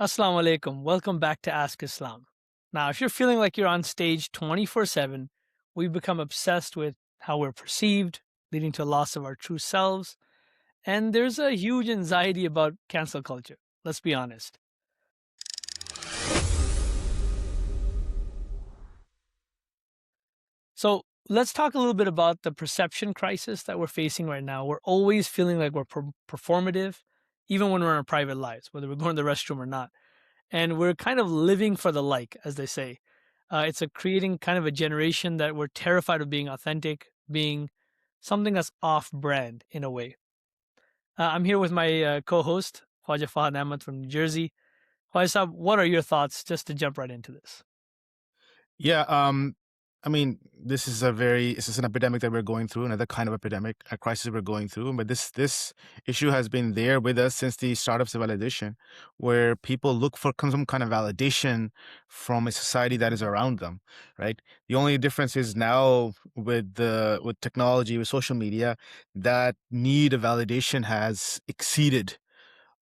Assalamu alaikum. Welcome back to Ask Islam. Now, if you're feeling like you're on stage 24/7, we've become obsessed with how we're perceived, leading to a loss of our true selves. And there's a huge anxiety about cancel culture. Let's be honest. So, let's talk a little bit about the perception crisis that we're facing right now. We're always feeling like we're performative, even when we're in our private lives, whether we're going to the restroom or not. And we're kind of living for the like, as they say. It's a creating kind of a generation that we're terrified of being authentic, being something that's off-brand in a way. I'm here with my co-host Khwaja Fahad Ahmed from New Jersey. Khwaja Saab, what are your thoughts? Just to jump right into this. Yeah, I mean, this is an epidemic that we're going through, another kind of epidemic, a crisis we're going through. But this issue has been there with us since the start of civilization, where people look for some kind of validation from a society that is around them, right? The only difference is now with technology, with social media, that need of validation has exceeded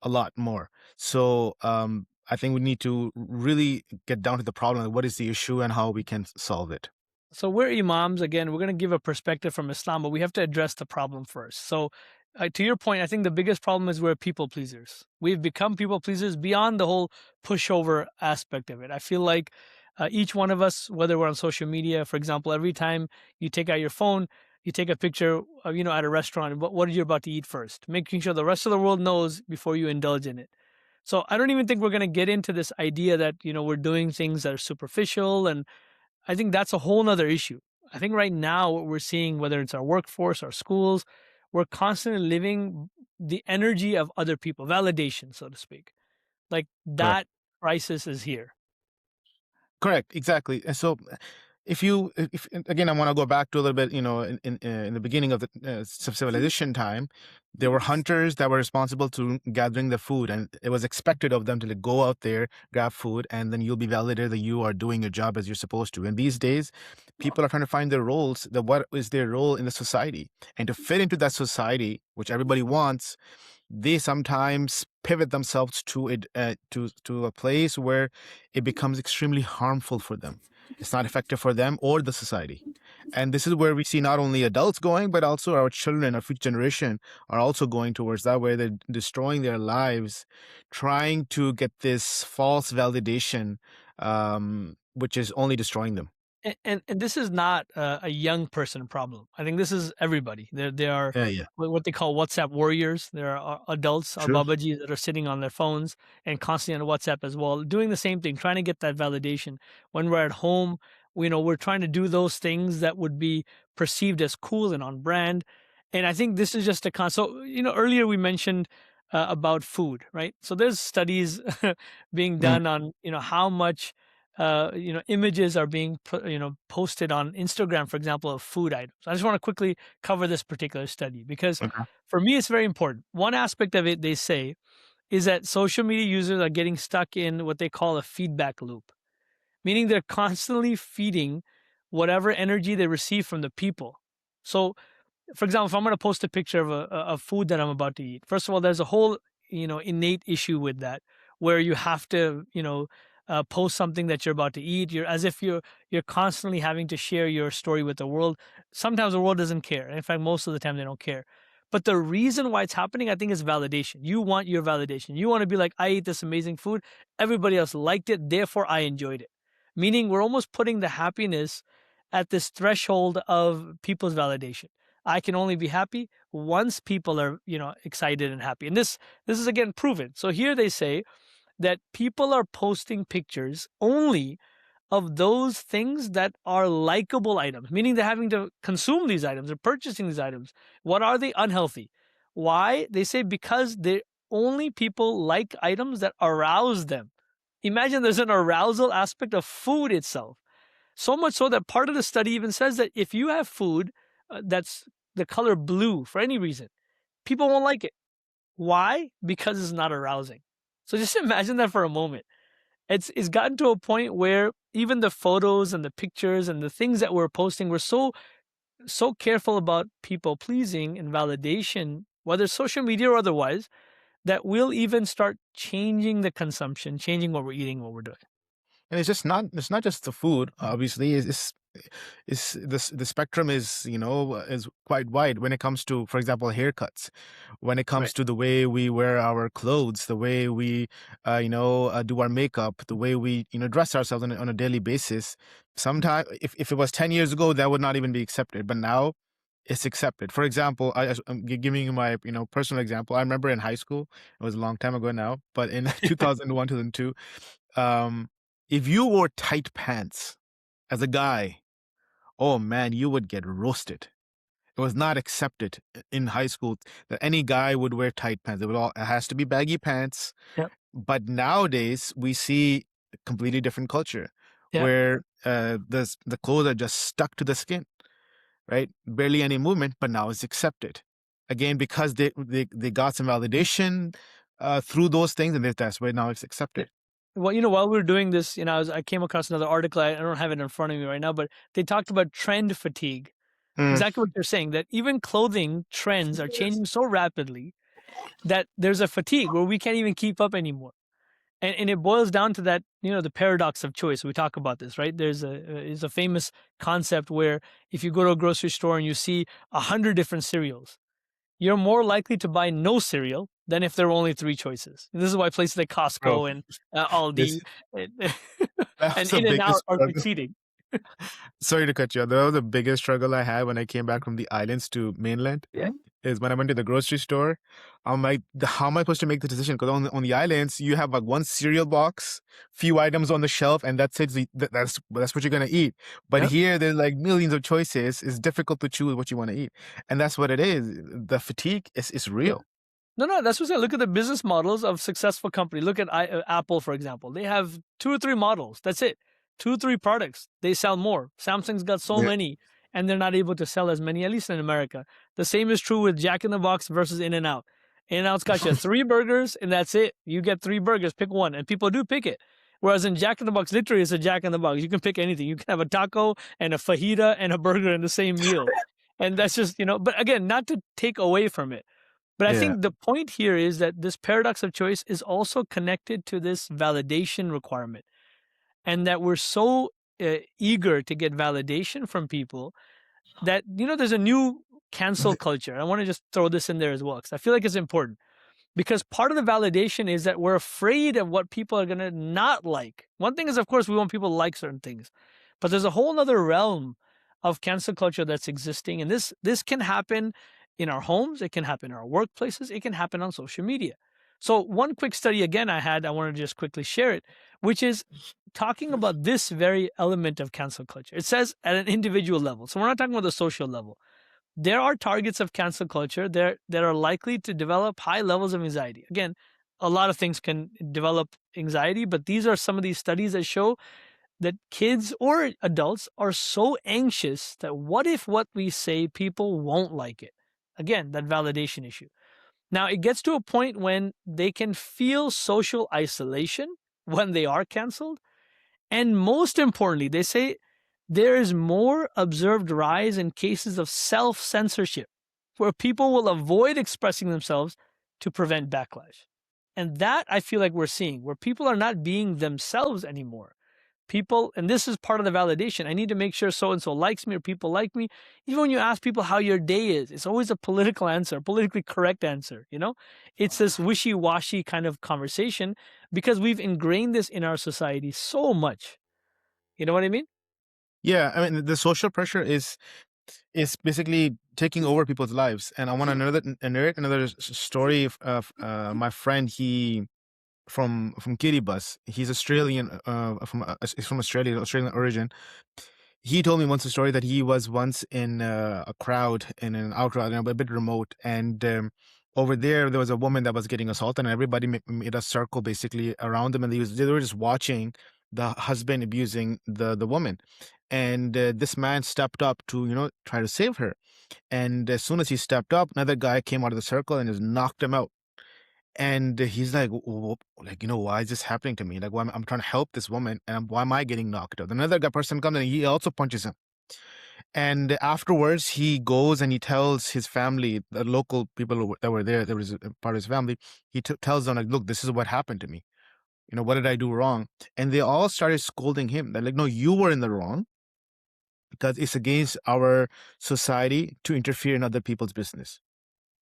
a lot more. So I think we need to really get down to the problem. Like, what is the issue and how we can solve it? So we're imams. Again, we're going to give a perspective from Islam, but we have to address the problem first. So, to your point, I think the biggest problem is we're people pleasers. We've become people pleasers beyond the whole pushover aspect of it. I feel like each one of us, whether we're on social media, for example, every time you take out your phone, you take a picture, at a restaurant. What are you about to eat first? Making sure the rest of the world knows before you indulge in it. So I don't even think we're going to get into this idea that we're doing things that are superficial, and I think that's a whole nother issue. I think right now what we're seeing, whether it's our workforce, our schools, we're constantly living the energy of other people, validation, so to speak. Like Correct. that crisis is here. Correct. Exactly. And so, if again, I want to go back to a little bit, in the beginning of the civilization time, there were hunters that were responsible to gathering the food, and it was expected of them to like, go out there, grab food, and then you'll be validated that you are doing your job as you're supposed to. And these days, people are trying to find their roles, what is their role in the society, and to fit into that society, which everybody wants, they sometimes pivot themselves to a place where it becomes extremely harmful for them. It's not effective for them or the society. And this is where we see not only adults going, but also our children, our future generation are also going towards that, where they're destroying their lives, trying to get this false validation, which is only destroying them. And this is not a young person problem. I think this is everybody. There are Yeah, yeah. what they call WhatsApp warriors. There are adults, our True. babajis, that are sitting on their phones and constantly on WhatsApp as well, doing the same thing, trying to get that validation. When we're at home, we're trying to do those things that would be perceived as cool and on brand. And I think this is just so earlier we mentioned about food, right? So there's studies being Mm, done on how much images are being posted on Instagram, for example, of food items. I just want to quickly cover this particular study because okay. for me it's very important. One aspect of it, they say, is that social media users are getting stuck in what they call a feedback loop, meaning they're constantly feeding whatever energy they receive from the people. So, for example, if I'm going to post a picture of of food that I'm about to eat, first of all, there's a whole innate issue with that, where you have to post something that you're about to eat. You're as if you're constantly having to share your story with the world. Sometimes the world doesn't care. In fact, most of the time they don't care. But the reason why it's happening, I think, is validation. You want your validation. You want to be like, I ate this amazing food. Everybody else liked it. Therefore, I enjoyed it. Meaning, we're almost putting the happiness at this threshold of people's validation. I can only be happy once people are, excited and happy. And this is again proven. So here they say that people are posting pictures only of those things that are likable items, meaning they're having to consume these items or purchasing these items. What are they? Unhealthy. Why? They say because they only people like items that arouse them. Imagine there's an arousal aspect of food itself. So much so that part of the study even says that if you have food that's the color blue for any reason, people won't like it. Why? Because it's not arousing. So just imagine that for a moment. It's gotten to a point where even the photos and the pictures and the things that we're posting, we're so careful about people pleasing and validation, whether social media or otherwise, that we'll even start changing the consumption, changing what we're eating, what we're doing. And it's not just the food, obviously. It's the spectrum is, is quite wide when it comes to, for example, haircuts, when it comes Right. to the way we wear our clothes, the way we do our makeup, the way we dress ourselves on a daily basis. Sometimes, if it was 10 years ago, that would not even be accepted, but now it's accepted. For example, I'm giving you my personal example. I remember in high school, it was a long time ago now, but in 2001, 2002, um, if you wore tight pants as a guy, oh man, you would get roasted. It was not accepted in high school that any guy would wear tight pants. It has to be baggy pants. Yep. But nowadays we see a completely different culture Yep. where the clothes are just stuck to the skin, right? Barely any movement, but now it's accepted. Again, because they got some validation through those things, and that's why now it's Yeah. accepted. Well, while we were doing this, I came across another article. I don't have it in front of me right now, but they talked about trend fatigue. Mm. Exactly what you're saying, that even clothing trends are changing so rapidly that there's a fatigue where we can't even keep up anymore. And it boils down to that, the paradox of choice. We talk about this, right? Is a famous concept where if you go to a grocery store and you see 100 different cereals, you're more likely to buy no cereal than if there were only three choices. This is why places like Bro, Costco and this Aldi and, that was and the In and biggest Out are struggle. succeeding. Sorry to cut you off. That was the biggest struggle I had when I came back from the islands to mainland. Yeah. Is when I went to the grocery store. I'm like, how am I supposed to make the decision? Because on the islands, you have like one cereal box, few items on the shelf, and that's it. That's what you're gonna eat. But Yep. here, there's like millions of choices. It's difficult to choose what you want to eat, and that's what it is. The fatigue is Yeah. real. No, that's what I said. Look at the business models of successful companies. Look at Apple, for example. They have two or three models. That's it. Two or three products. They sell more. Samsung's got so Yeah. many, and they're not able to sell as many, at least in America. The same is true with Jack in the Box versus In and Out. In and Out's got you three burgers, and that's it. You get three burgers. Pick one, and people do pick it. Whereas in Jack in the Box, literally, it's a Jack in the Box. You can pick anything. You can have a taco and a fajita and a burger in the same meal, and that's just. But again, not to take away from it, but I Yeah. think the point here is that this paradox of choice is also connected to this validation requirement, and that we're so eager to get validation from people that, there's a new cancel culture. I want to just throw this in there as well because I feel like it's important, because part of the validation is that we're afraid of what people are going to not like. One thing is, of course, we want people to like certain things, but there's a whole other realm of cancel culture that's existing, and this can happen in our homes, it can happen in our workplaces, it can happen on social media. So one quick study again I want to just quickly share it, which is talking about this very element of cancel culture. It says at an individual level, so we're not talking about the social level, there are targets of cancel culture there that are likely to develop high levels of anxiety. Again, a lot of things can develop anxiety, but these are some of these studies that show that kids or adults are so anxious that what if what we say people won't like it? Again, that validation issue. Now, it gets to a point when they can feel social isolation when they are canceled, and most importantly, they say there is more observed rise in cases of self-censorship, where people will avoid expressing themselves to prevent backlash. And that I feel like we're seeing, where people are not being themselves anymore. People, and this is part of the validation. I need to make sure so and so likes me or people like me. Even when you ask people how your day is, it's always a political answer, a politically correct answer. It's this wishy washy kind of conversation because we've ingrained this in our society so much. You know what I mean? Yeah, I mean the social pressure is basically taking over people's lives. And I want to narrate another story of my friend. He from Kiribati. He's Australian. He's from Australia, Australian origin. He told me once a story that he was once in a crowd in an outcrowd, a bit remote, and over there was a woman that was getting assaulted, and everybody made a circle basically around them, and they were just watching the husband abusing the woman, and this man stepped up to try to save her, and as soon as he stepped up, another guy came out of the circle and just knocked him out. And he's like, like, why is this happening to me? Like, why I'm trying to help this woman, and why am I getting knocked out? Another guy person comes and he also punches him. And afterwards, he goes and he tells his family, the local people that were there, that was a part of his family. He tells them, like, look, this is what happened to me. What did I do wrong? And they all started scolding him. They're like, no, you were in the wrong, because it's against our society to interfere in other people's business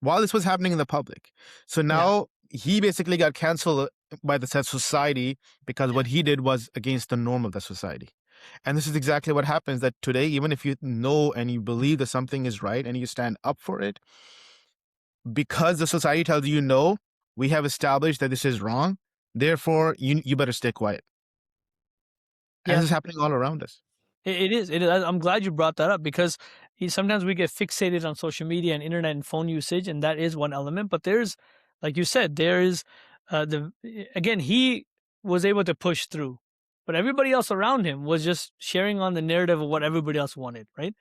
while this was happening in the public. So Yeah. now he basically got canceled by the said society because what he did was against the norm of the society. And this is exactly what happens, that today, even if you know and you believe that something is right and you stand up for it, because the society tells you no, we have established that this is wrong, therefore you better stay quiet. And Yeah. this is happening all around us. It is. It is. I'm glad you brought that up because sometimes we get fixated on social media and internet and phone usage, and that is one element. But there's, like you said, there is again, he was able to push through, but everybody else around him was just sharing on the narrative of what everybody else wanted, right?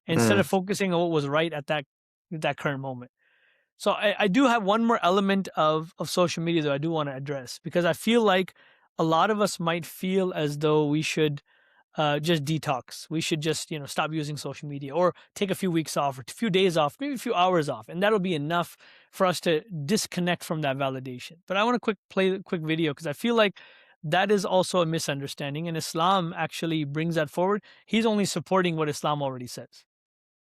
Instead of focusing on what was right at that current moment. So I do have one more element of social media that I do want to address, because I feel like a lot of us might feel as though we should just detox. We should just stop using social media, or take a few weeks off, or a few days off, maybe a few hours off, and that'll be enough for us to disconnect from that validation. But I want to play a quick video because I feel like that is also a misunderstanding, and Islam actually brings that forward. He's only supporting what Islam already says.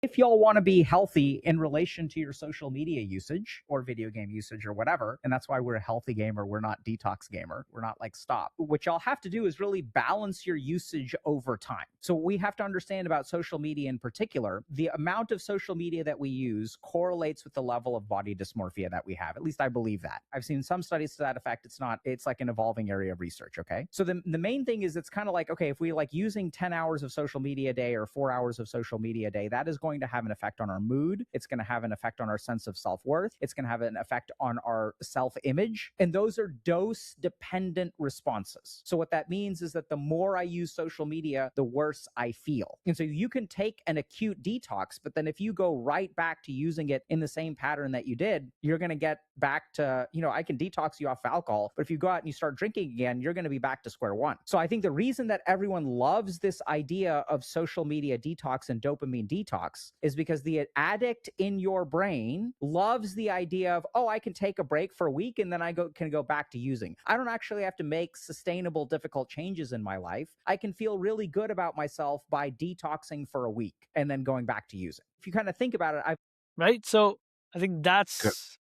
If y'all want to be healthy in relation to your social media usage or video game usage or whatever, and that's why we're a healthy gamer, we're not detox gamer, we're not like stop. What y'all have to do is really balance your usage over time. So what we have to understand about social media in particular, the amount of social media that we use correlates with the level of body dysmorphia that we have. At least I believe that. I've seen some studies to that effect. It's like an evolving area of research, okay? So the main thing is, it's kind of like, okay, if we like using 10 hours of social media a day or 4 hours of social media a day, that is going to have an effect on our mood. It's going to have an effect on our sense of self-worth. It's going to have an effect on our self-image. And those are dose-dependent responses. So what that means is that the more I use social media, the worse I feel. And so you can take an acute detox, but then if you go right back to using it in the same pattern that you did, you're going to get back to, I can detox you off alcohol, but if you go out and you start drinking again, you're going to be back to square one. So I think the reason that everyone loves this idea of social media detox and dopamine detox is because the addict in your brain loves the idea of, oh, I can take a break for a week and then I can go back to using. I don't actually have to make sustainable, difficult changes in my life. I can feel really good about myself by detoxing for a week and then going back to using. If you kind of think about it, Right? So I think Good. that's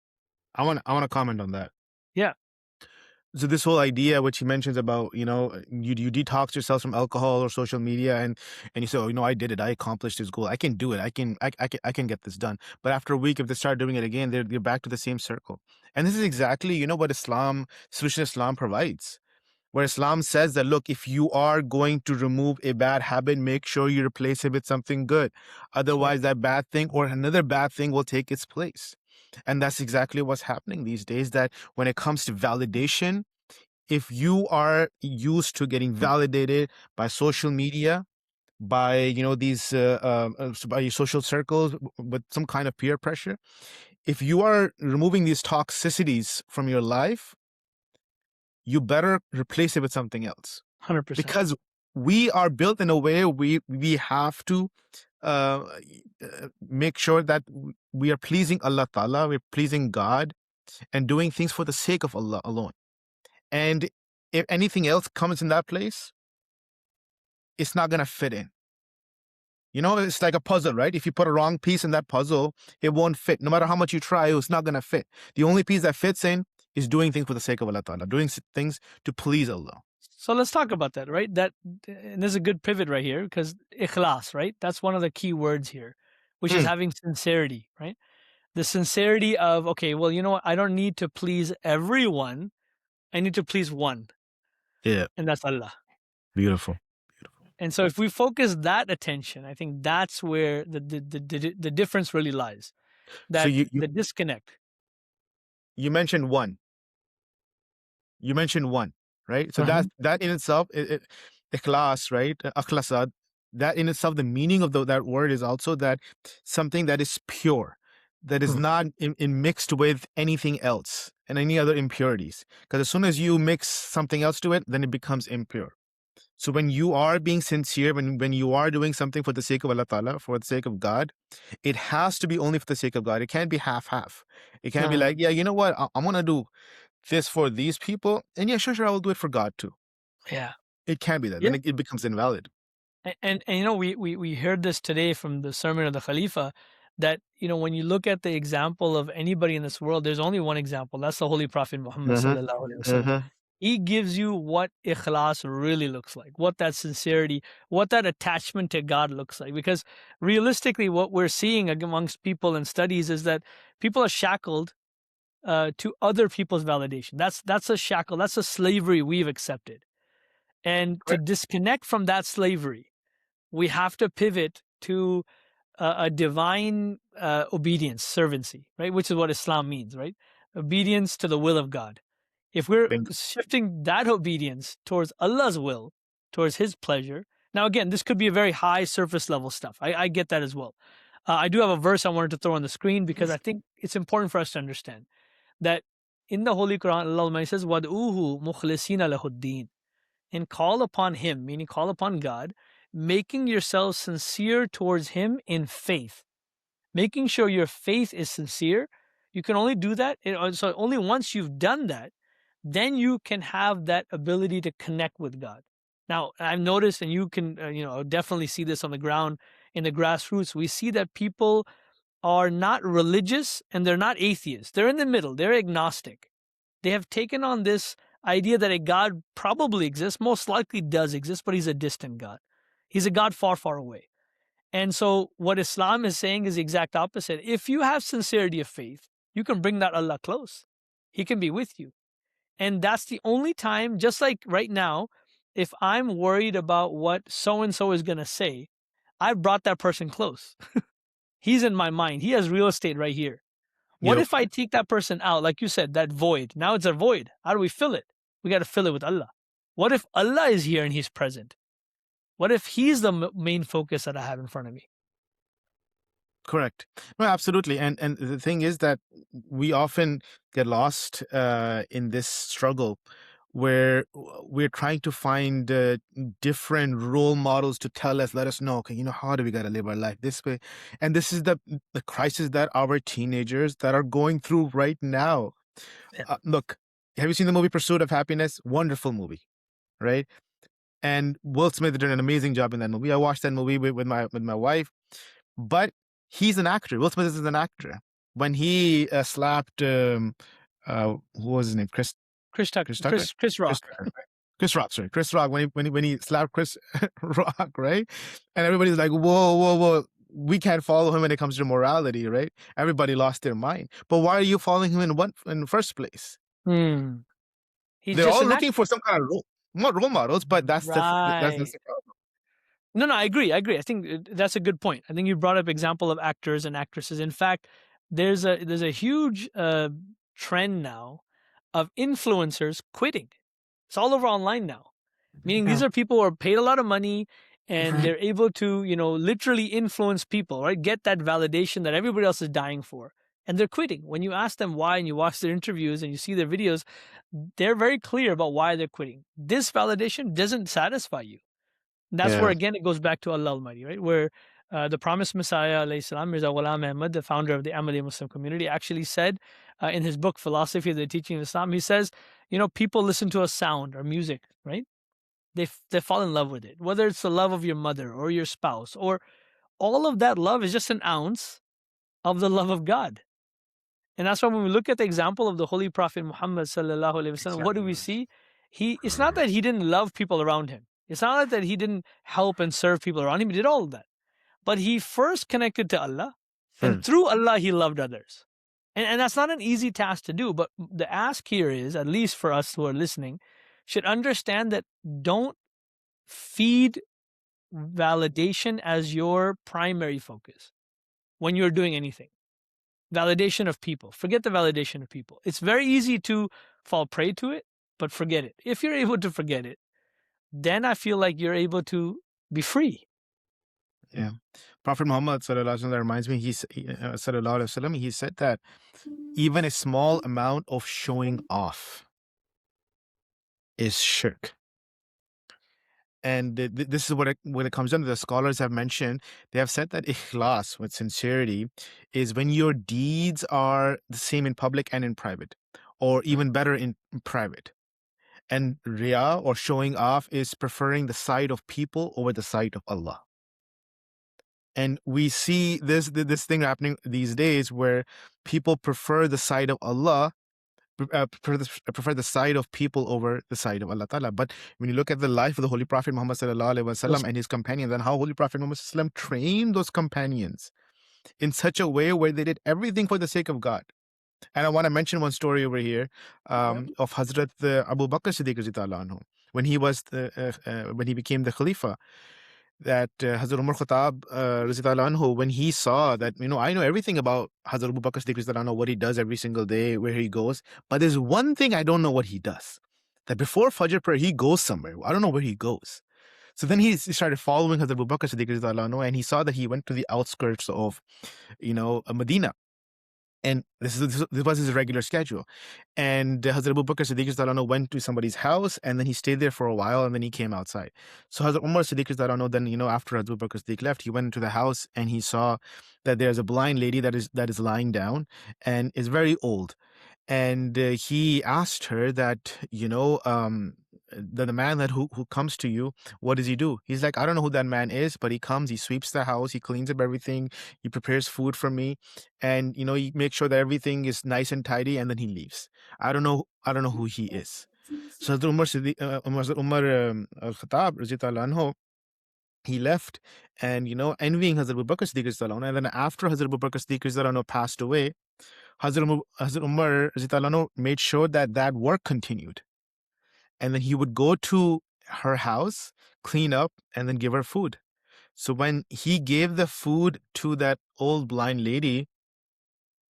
I want to comment on that. yeah. So this whole idea which he mentions about, you detox yourself from alcohol or social media, and you say, oh, I did it, I accomplished this goal, I can do it, I can get this done. But after a week, if they start doing it again, they're back to the same circle. And this is exactly what solution Islam provides, where Islam says that, look, if you are going to remove a bad habit, make sure you replace it with something good. Otherwise, that bad thing or another bad thing will take its place. And that's exactly what's happening these days, that when it comes to validation, if you are used to getting validated by social media, by these by your social circles, with some kind of peer pressure, if you are removing these toxicities from your life, you better replace it with something else, 100%. because we are built in a way we have to uh, make sure that we are pleasing Allah Ta'ala, we're pleasing God, and doing things for the sake of Allah alone. And if anything else comes in that place, it's not going to fit in. It's like a puzzle, right? If you put a wrong piece in that puzzle, it won't fit. No matter how much you try, it's not going to fit. The only piece that fits in is doing things for the sake of Allah Ta'ala, doing things to please Allah. So let's talk about that, right? And there's a good pivot right here, because ikhlas, right? That's one of the key words here, which is having sincerity, right? The sincerity of, okay, well, you know what? I don't need to please everyone. I need to please one, Yeah, and that's Allah. beautiful. And so if we focus that attention, I think that's where the difference really lies. So That you the disconnect. you mentioned one. You mentioned one, right? So Uh-huh. that in itself, ikhlas, right? Akhlasad, that in itself, the meaning of that word is also that something that is pure, that is not mixed with anything else and any other impurities. Because as soon as you mix something else to it, then it becomes impure. So when you are being sincere, when you are doing something for the sake of Allah Ta'ala, for the sake of God, it has to be only for the sake of God. It can't be half-half. It can't be Uh, like, yeah, you know what? I'm gonna do this for these people, and yeah, sure, I will do it for God too. yeah. It can't be that. Yeah. Then it becomes invalid. And you know, we heard this today from the sermon of the Khalifa that, you know, when you look at the example of anybody in this world, there's only one example. That's the Holy Prophet Muhammad Mm-hmm. sallallahu alaihi wasallam. Mm-hmm. He gives you what ikhlas really looks like, what that sincerity, what that attachment to God looks like. Because realistically, what we're seeing amongst people in studies is that people are shackled to other people's validation. That's a shackle. That's a slavery we've accepted. And to Correct. disconnect from that slavery, we have to pivot to a divine obedience, servancy, right? Which is what Islam means, right? Obedience to the will of God. If we're Bingo. shifting that obedience towards Allah's will, towards His pleasure. Now, again, this could be a very high surface level stuff. I get that as well. I do have a verse I wanted to throw on the screen because I think it's important for us to understand that in the Holy Quran, Allah Almighty says, "Wad'uhu mukhlisina lahuddin," and call upon Him, meaning call upon God, making yourselves sincere towards Him in faith, making sure your faith is sincere. You can only do that. So only once you've done that, then you can have that ability to connect with God. Now, I've noticed, and you can, definitely see this on the ground in the grassroots. We see that people are not religious and they're not atheists. They're in the middle. They're agnostic. They have taken on this idea that a God probably exists, most likely does exist, but He's a distant God. He's a God far, far away. And so, what Islam is saying is the exact opposite. If you have sincerity of faith, you can bring that Allah close. He can be with you. And that's the only time, just like right now, if I'm worried about what so and so is going to say, I've brought that person close. He's in my mind. He has real estate right here. What Yep. if I take that person out, like you said, that void? Now it's a void. How do we fill it? We got to fill it with Allah. What if Allah is here and He's present? What if He's the main focus that I have in front of me? Correct. No, absolutely. And the thing is that we often get lost in this struggle where we're trying to find different role models to let us know, okay, how do we got to live our life this way? And this is the crisis that our teenagers that are going through right now. Yeah. Look, have you seen the movie Pursuit of Happiness? Wonderful movie, right? And Will Smith did an amazing job in that movie. I watched that movie with my wife, but he's an actor. Will Smith is an actor. When he slapped, who was his name? Chris Tucker, Chris Tucker? Chris Rock. Chris Rock, sorry. Chris Rock, when he slapped Chris Rock, right? And everybody's like, whoa, whoa, whoa. We can't follow him when it comes to morality, right? Everybody lost their mind. But why are you following him in the first place? He's They're just all an looking actor. for some kind of role models, but that's the Right. problem. No, I agree. I think that's a good point. I think you brought up example of actors and actresses. In fact, there's a huge trend now of influencers quitting. It's all over online now. Meaning these Yeah. are people who are paid a lot of money and Right. they're able to, literally influence people, right? Get that validation that everybody else is dying for. And they're quitting. When you ask them why and you watch their interviews and you see their videos, they're very clear about why they're quitting. This validation doesn't satisfy you. And that's where, Yeah. again, it goes back to Allah Almighty, right? Where the promised Messiah, alayhi salam, Mirza Ghulam Ahmad, the founder of the Ahmadi Muslim community, actually said in his book, Philosophy of the Teaching of Islam, he says, people listen to a sound or music, right? They fall in love with it, whether it's the love of your mother or your spouse, or all of that love is just an ounce of the love of God. And that's why when we look at the example of the Holy Prophet Muhammad sallallahu alaihi wasallam, what do we see? It's not that he didn't love people around him. It's not that he didn't help and serve people around him. He did all of that. But he first connected to Allah, and through Allah, he loved others. And that's not an easy task to do. But the ask here is, at least for us who are listening, should understand that don't feed validation as your primary focus when you're doing anything. Validation of people. Forget the validation of people. It's very easy to fall prey to it, but forget it. If you're able to forget it, then I feel like you're able to be free. Yeah. Prophet Muhammad sallallahu alaihi wasallam, that reminds me, sallallahu alaihi wasallam, he said that even a small amount of showing off is shirk. And this is what it comes down to. The scholars have mentioned, they have said that ikhlas, with sincerity, is when your deeds are the same in public and in private, or even better in private. And riya, or showing off, is preferring the side of people over the side of Allah. And we see this thing happening these days where people prefer the side of Allah, prefer the side of people over the side of Allah Ta'ala. But when you look at the life of the Holy Prophet Muhammad Sallallahu Alaihi Yes. Wasallam and his companions, and how Holy Prophet Muhammad Sallallahu Alaihi Wasallam trained those companions in such a way where they did everything for the sake of God. And I want to mention one story over here of Hazrat Abu Bakr Siddiq Radhiyallahu anhu, when he was when he became the Khalifa. That Hazrat Umar Khattab Radhiyallahu anhu, when he saw that, I know everything about Hazrat Abu Bakr Siddiq Radhiyallahu anhu, what he does every single day, where he goes, but there's one thing I don't know what he does. That before Fajr prayer, he goes somewhere. I don't know where he goes. So then he started following Hazrat Abu Bakr Siddiq Radhiyallahu anhu, and he saw that he went to the outskirts of, Medina. And this was his regular schedule. And Hazrat Abu Bakr Siddiq Radhiyallahu anhu went to somebody's house, and then he stayed there for a while, and then he came outside. So Hazrat Umar Siddiq Radhiyallahu anhu, then, after Hazrat Abu Bakr Siddiq left, he went into the house and he saw that there's a blind lady that is lying down and is very old. And he asked her that, the man that who comes to you, what does he do? He's like, I don't know who that man is, but he comes, he sweeps the house, he cleans up everything, he prepares food for me, and he makes sure that everything is nice and tidy, and then he leaves. I don't know who he is. So Hazrat Umar al-Khattab Radhiyallahu anhu, he left, and envying Hazrat Abu Bakr Siddiq Radhiyallahu anhu. And then after Hazrat Abu Bakr Siddiq Radhiyallahu anhu passed away, Hazrat Umar Radhiyallahu anhu made sure that work continued. And then he would go to her house, clean up, and then give her food. So when he gave the food to that old blind lady,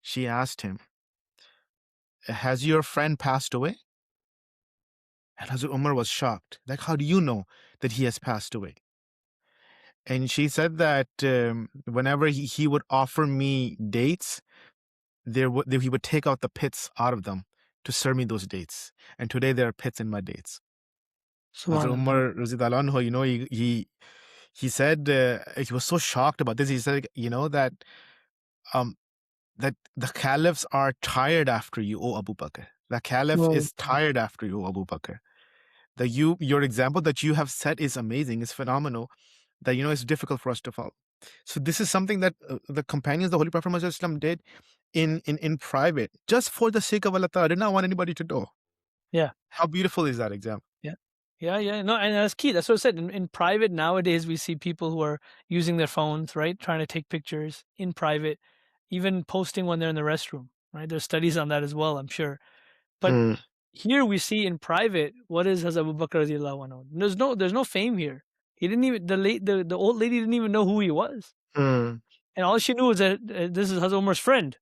she asked him, has your friend passed away? And Hazrat Umar was shocked. Like, how do you know that he has passed away? And she said that whenever he would offer me dates, he would take out the pits out of them to serve me those dates. And today there are pits in my dates. Hazrat Subhanallah. Umar Radhiyallahu anhu, he said he was so shocked about this. He said, that that the caliphs are tired after you, O Abu Bakr. The caliph Well, is tired after you, O Abu Bakr. That your example that you have set is amazing, is phenomenal. That it's difficult for us to follow. So this is something that the companions, the Holy Prophet Muhammad Sallallahu Alaihi Wasallam, did in private, just for the sake of Allah Ta'ala. Did not want anybody to know. yeah. How beautiful is that example? Yeah. No, and that's key. That's what I said. In private nowadays, we see people who are using their phones, right, trying to take pictures in private, even posting when they're in the restroom, right? There's studies on that as well, I'm sure. But Mm, here we see in private, what is Hazrat Abu Bakr radiallahu anhu? There's no fame here. He didn't even the old lady didn't even know who he was, mm, and all she knew was that this is Hazrat Umar's friend.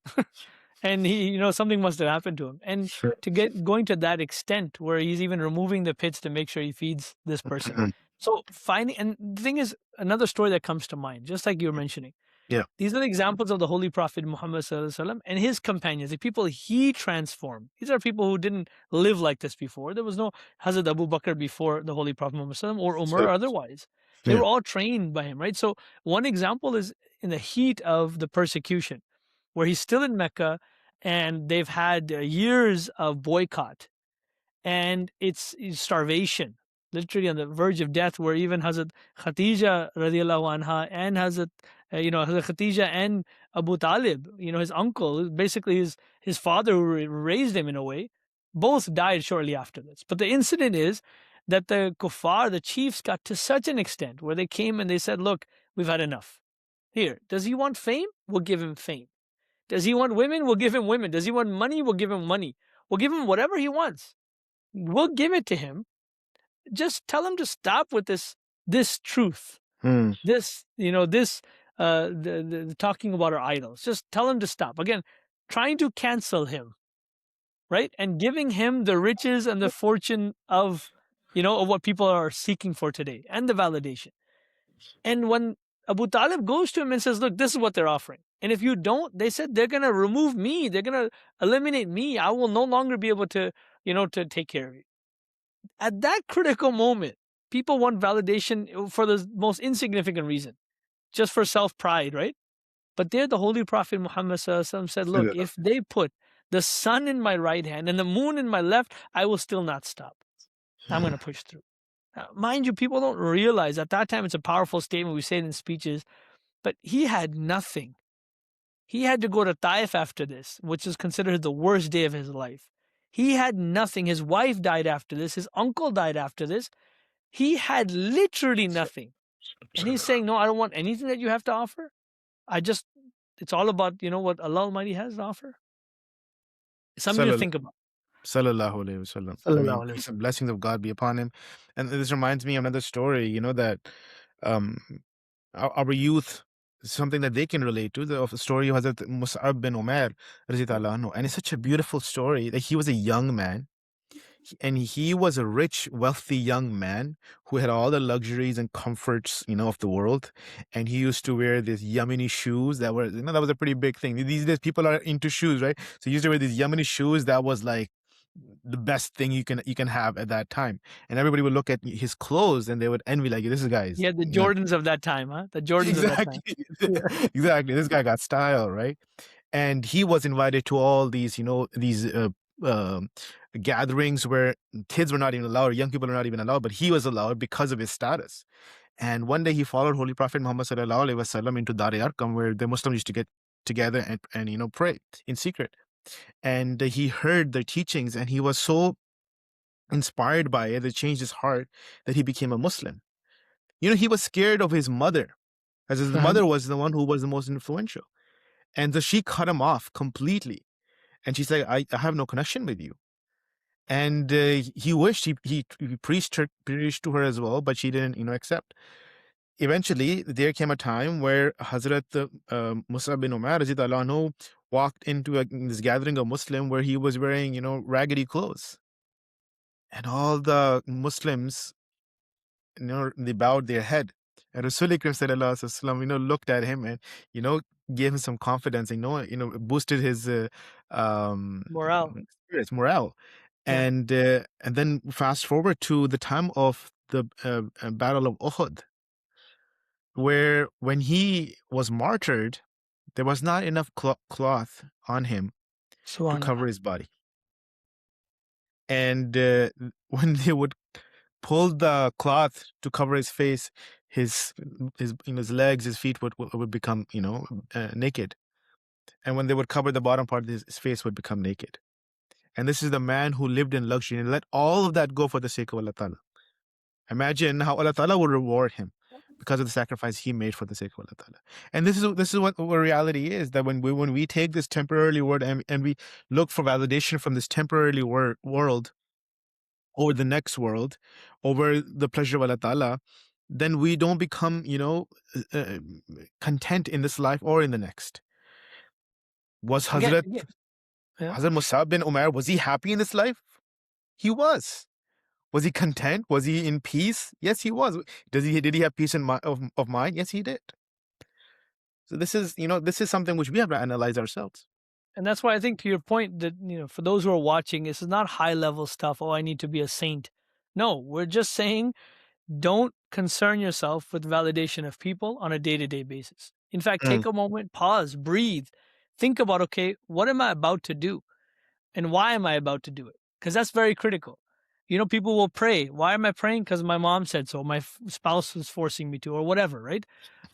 And he, something must have happened to him. And sure. to going to that extent where he's even removing the pits to make sure he feeds this person. So finding, and the thing is, another story that comes to mind, just like you were mentioning. Yeah. These are the examples of the Holy Prophet Muhammad Sallallahu Alaihi Wasallam and his companions, the people he transformed. These are people who didn't live like this before. There was no Hazrat Abu Bakr before the Holy Prophet Muhammad Sallallahu Alaihi Wasallam or Umar or otherwise. They Yeah. were all trained by him, right? So one example is in the heat of the persecution, where he's still in Mecca and they've had years of boycott and it's starvation, literally on the verge of death, where even Hazrat Khatija radiallahu anha and Hazrat Hazrat Khatija and Abu Talib, his uncle, basically his father who raised him in a way, both died shortly after this. But the incident is that the kuffar, the chiefs, got to such an extent where they came and they said, look, we've had enough. Here, does he want fame? We'll give him fame. Does he want women? We'll give him women. Does he want money? We'll give him money. We'll give him whatever he wants. We'll give it to him. Just tell him to stop with this truth. Mm, The talking about our idols. Just tell him to stop. Again, trying to cancel him, right? And giving him the riches and the fortune of what people are seeking for today and the validation. And when Abu Talib goes to him and says, look, this is what they're offering. And if you don't, they said they're going to remove me. They're going to eliminate me. I will no longer be able to, to take care of you. At that critical moment, people want validation for the most insignificant reason, just for self-pride, right? But there, the Holy Prophet Muhammad said, look, if they put the sun in my right hand and the moon in my left, I will still not stop. I'm going to push through. Now, mind you, people don't realize at that time it's a powerful statement. We say it in speeches, but he had nothing. He had to go to Taif after this, which is considered the worst day of his life. He had nothing. His wife died after this. His uncle died after this. He had literally nothing. And he's saying, no, I don't want anything that you have to offer. It's all about, what Allah Almighty has to offer. It's something to think about. Sallallahu Alaihi Wasallam. I mean, peace and blessings of God be upon him. And this reminds me of another story, that um, our youth, something that they can relate to, of the story of Hazrat Mus'ab bin Umair, radiyallahu anhu. And it's such a beautiful story that he was a young man. And he was a rich, wealthy young man who had all the luxuries and comforts, of the world. And he used to wear these Yemeni shoes that were, that was a pretty big thing. These days, people are into shoes, right? So he used to wear these Yemeni shoes that was like the best thing you can have at that time. And everybody would look at his clothes and they would envy, like, this guy's. Yeah, the Jordans of that time, huh? The Jordans of that time. Exactly. This guy got style, right? And he was invited to all these, gatherings where kids were not even allowed, young people were not even allowed, but he was allowed because of his status. And one day he followed Holy Prophet Muhammad sallallahu alaihi wasallam into Dar Arqam, where the Muslims used to get together and pray in secret. And he heard their teachings, and he was so inspired by it, it changed his heart, that he became a Muslim. He was scared of his mother, as his mother was the one who was the most influential. And so she cut him off completely. And she's like, I have no connection with you. And he wished he preached to her as well, but she didn't, accept. Eventually, there came a time where Hazrat Mus'ab bin Umair radiyallahu anhu walked into this gathering of Muslim where he was wearing, raggedy clothes. And all the Muslims, they bowed their head. And Rasul Akram sallallahu alaihi wasallam, looked at him and, gave him some confidence, boosted his Morale. morale. Yeah. And then fast forward to the time of the Battle of Uhud, where when he was martyred, there was not enough cloth on him to cover his body. And when they would pull the cloth to cover his face, his legs, his feet would become naked. And when they would cover the bottom part, his face would become naked. And this is the man who lived in luxury and let all of that go for the sake of Allah Ta'ala. Imagine how Allah Ta'ala would reward him because of the sacrifice he made for the sake of Allah Ta'ala. And this is what reality is, that when we take this temporary world and we look for validation from this temporary world over the next world, over the pleasure of Allah Ta'ala, then we don't become, content in this life or in the next. Was Hazrat Mus'ab bin Umair, was he happy in this life? He was. Was he content? Was he in peace? Yes, he was. Did he have peace of mind? Yes, he did. So this is something which we have to analyze ourselves. And that's why I think, to your point, that, for those who are watching, this is not high level stuff. Oh, I need to be a saint. No, we're just saying, don't concern yourself with validation of people on a day-to-day basis. In fact, take a moment, pause, breathe, think about, okay, what am I about to do? And why am I about to do it? Because that's very critical. People will pray. Why am I praying? Because my mom said so. My spouse was forcing me to, or whatever, right?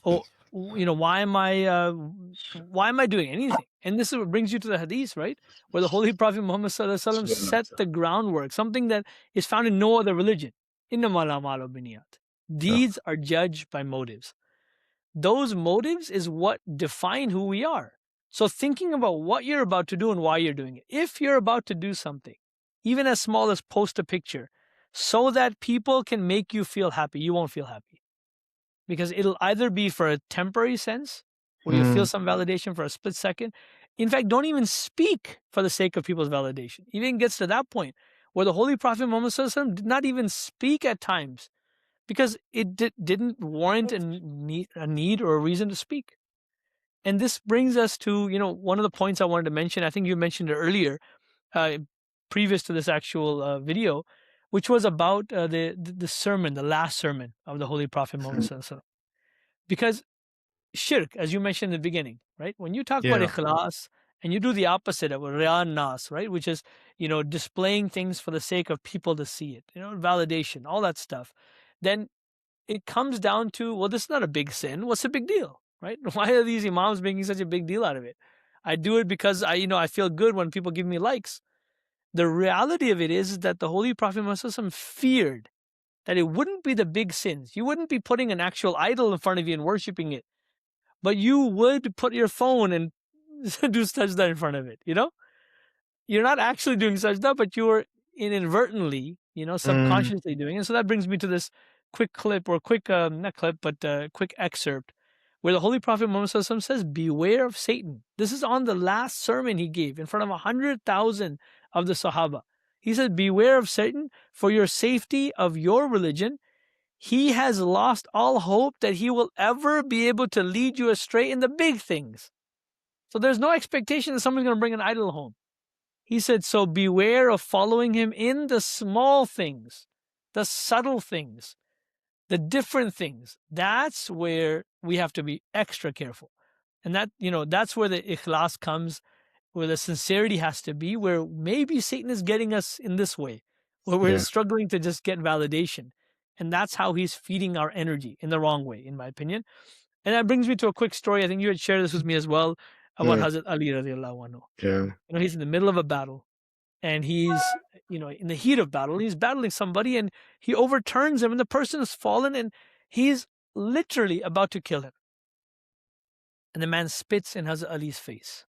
Or, why am I doing anything? And this is what brings you to the hadith, right? Where the Holy Prophet Muhammad sallallahu alaihi wasallam set the groundwork, something that is found in no other religion. Innamal a'malu binniyat. Deeds are judged by motives. Those motives is what define who we are. So thinking about what you're about to do and why you're doing it. If you're about to do something, even as small as post a picture, so that people can make you feel happy, you won't feel happy. Because it'll either be for a temporary sense, where you feel some validation for a split second. In fact, don't even speak for the sake of people's validation. Even gets to that point where the Holy Prophet Muhammad sallallahu alaihi wasallam did not even speak at times, because it didn't warrant a need or a reason to speak. And this brings us to, one of the points I wanted to mention. I think you mentioned it earlier, previous to this actual video, which was about the sermon, the last sermon of the Holy Prophet Muhammad Sallallahu Alaihi Wasallam. Because shirk, as you mentioned in the beginning, right? When you talk about Yeah. ikhlas and you do the opposite of riya nas, right? Which is, displaying things for the sake of people to see it, validation, all that stuff, then it comes down to, well, this is not a big sin. What's the big deal, right? Why are these imams making such a big deal out of it? I do it because I feel good when people give me likes. The reality of it is that the Holy Prophet Muhammad feared that it wouldn't be the big sins. You wouldn't be putting an actual idol in front of you and worshiping it, but you would put your phone and do sajda in front of it. You're not actually doing sajda, but you're inadvertently, Mm, subconsciously doing it. So that brings me to this quick clip, or quick, not clip, but quick excerpt, where the Holy Prophet Muhammad SAW says, beware of Satan. This is on the last sermon he gave in front of 100,000 of the Sahaba. He said, beware of Satan for your safety of your religion. He has lost all hope that he will ever be able to lead you astray in the big things. So there's no expectation that someone's going to bring an idol home. He said, so beware of following him in the small things, the subtle things, the different things. That's where we have to be extra careful. And that's where the ikhlas comes, where the sincerity has to be, where maybe Satan is getting us in this way, where we're yeah. struggling to just get validation. And that's how he's feeding our energy in the wrong way, in my opinion. And that brings me to a quick story. I think you had shared this with me as well, about Mm, Hazrat Ali radiallahu anhu. yeah. He's in the middle of a battle, and he's, in the heat of battle, he's battling somebody, and he overturns him, and the person has fallen, and he's literally about to kill him. And the man spits in Hazrat Ali's face.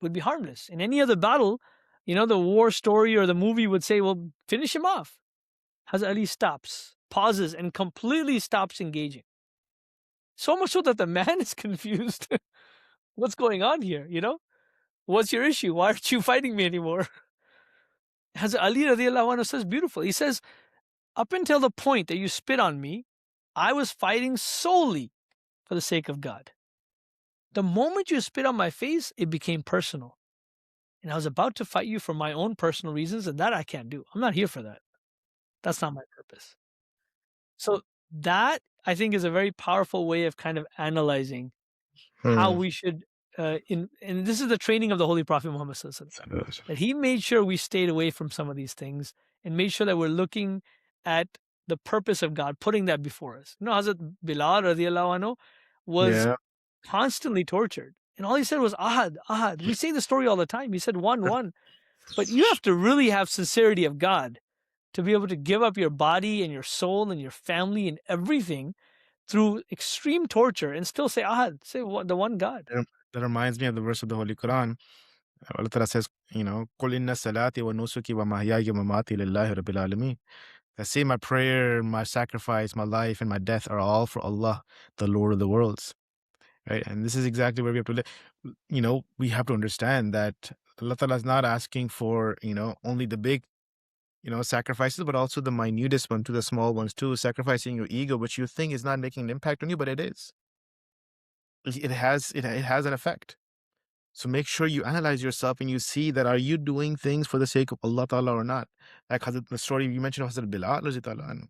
Would be harmless. In any other battle, the war story or the movie would say, well, finish him off. Hazrat Ali stops, pauses, and completely stops engaging. So much so that the man is confused. What's going on here? What's your issue? Why aren't you fighting me anymore? Hazrat Ali radiallahu anhu says beautiful. He says, up until the point that you spit on me, I was fighting solely for the sake of God. The moment you spit on my face, it became personal. And I was about to fight you for my own personal reasons, and that I can't do. I'm not here for that. That's not my purpose. So that, I think, is a very powerful way of kind of analyzing how Mm. we should, and this is the training of the Holy Prophet Muhammad Sallallahu Alaihi Wasallam, that he made sure we stayed away from some of these things and made sure that we're looking at the purpose of God, putting that before us. Hazrat Bilal radiallahu anhu was Yeah. constantly tortured, and all he said was ahad, ahad. We say the story all the time. He said one, one. But you have to really have sincerity of God to be able to give up your body and your soul and your family and everything through extreme torture and still say ahad, say the one God. That reminds me of the verse of the Holy Quran. Allah Ta'ala says, قُلْ إِنَّ صَلَاتِي وَنُسُكِي وَمَحْيَايَ وَمَمَاتِي لِلَّهِ رَبِّ الْعَالَمِينَ. I say my prayer, my sacrifice, my life, and my death are all for Allah, the Lord of the worlds. Right? And this is exactly where we have to live. We have to understand that Allah Ta'ala is not asking for, only the big, sacrifices, but also the minutest one to the small ones too, sacrificing your ego, which you think is not making an impact on you, but it is. It has an effect. So make sure you analyze yourself and you see that, are you doing things for the sake of Allah Ta'ala or not? Like the story you mentioned of Hazrat Bilal radi Ta'ala anhu,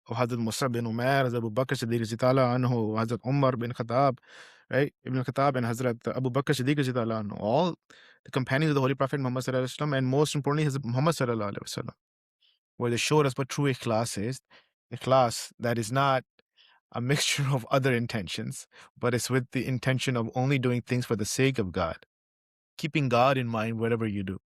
or Hazrat Musab bin Umair, Hazrat Abu Bakr Siddiq radi Ta'ala anhu, Hazrat Umar bin Khattab, right? Ibn Khattab and Hazrat Abu Bakr Siddiq radi Ta'ala anhu, all the companions of the Holy Prophet Muhammad Sallallahu Alaihi Wasallam, and most importantly Hazrat Muhammad Sallallahu Alaihi Wasallam, where they showed us what true ikhlas is. Ikhlas that is not a mixture of other intentions, but it's with the intention of only doing things for the sake of God, keeping God in mind whatever you do.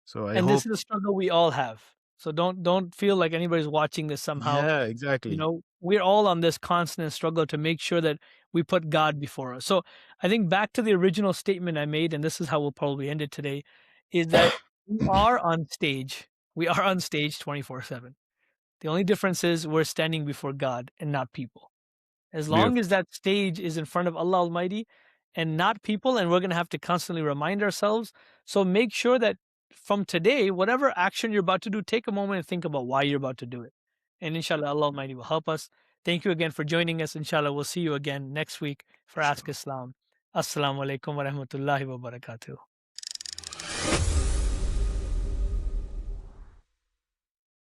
So I And hope, this is a struggle we all have. So don't feel like anybody's watching this somehow. yeah, exactly. We're all on this constant struggle to make sure that we put God before us. So I think back to the original statement I made, and this is how we'll probably end it today, is that we are on stage. We are on stage 24/7. The only difference is we're standing before God and not people. As long Beautiful. as that stage is in front of Allah Almighty and not people, and we're going to have to constantly remind ourselves. So make sure that from today, whatever action you're about to do, take a moment and think about why you're about to do it. And inshallah, Allah Almighty will help us. Thank you again for joining us. Inshallah, we'll see you again next week for Ask Islam. Assalamu alaikum wa rahmatullahi wa barakatuh.